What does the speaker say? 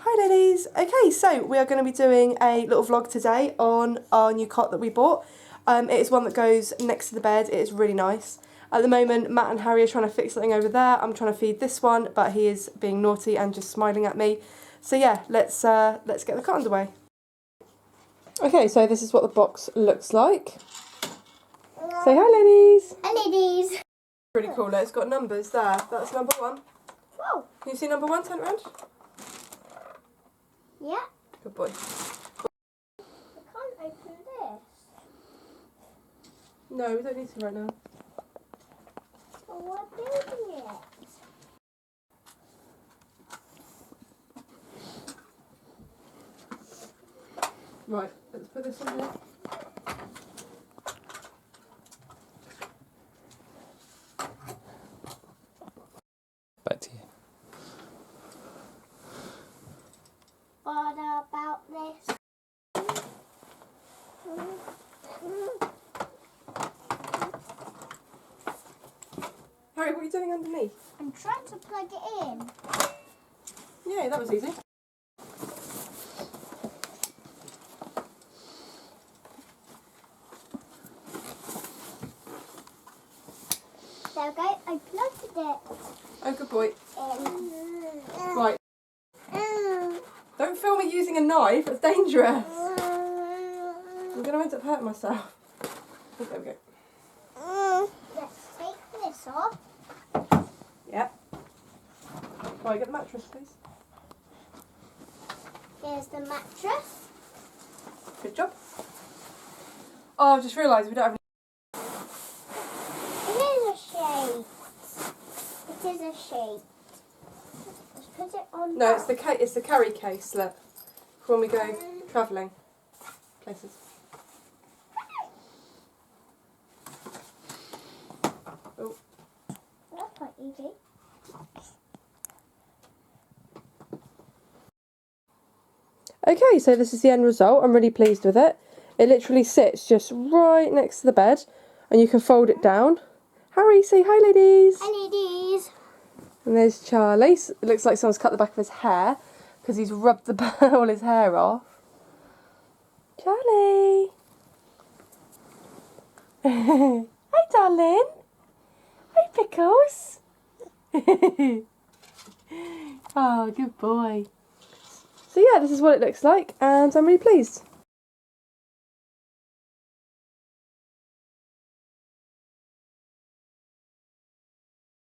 Hi ladies. Okay, so we are going to be doing a little vlog today on our new cot that we bought. It is one that goes next to the bed. It is really nice. At the moment, Matt and Harry are trying to fix something over there. I'm trying to feed this one, but he is being naughty and just smiling at me. So yeah, let's get the cot underway. Okay, so this is what the box looks like. Say hi ladies. Hi ladies. Really cool. It's got numbers there. That's number 1. Whoa. Can you see number 1? Turn it around. Yeah. Good boy. I can't open this. No, we don't need to right now. But we're building it. Right, let's put this in here. Back to you. What about this? Harry, what are you doing underneath? I'm trying to plug it in. Yeah, that was easy. There we go. I plugged it Oh, good boy. in. Right. Don't film me using a knife. It's dangerous. I'm going to end up hurting myself. Oh, there we go. Let's take this off. Yep. Right, get the mattress, please. Here's the mattress. Good job. Oh, I've just realised we don't have... It is a shade. It is a shade. Let's put it on. No, it's the carry case, look. For when we go travelling places. Oh. That's quite easy. Okay, so this is the end result. I'm really pleased with it. It literally sits just right next to the bed and you can fold it down. Harry, say hi ladies. Hi ladies. And there's Charlie. It looks like someone's cut the back of his hair because he's rubbed all his hair off. Charlie. Hi darling. Hi Pickles. Oh, good boy. So yeah, this is what it looks like and I'm really pleased.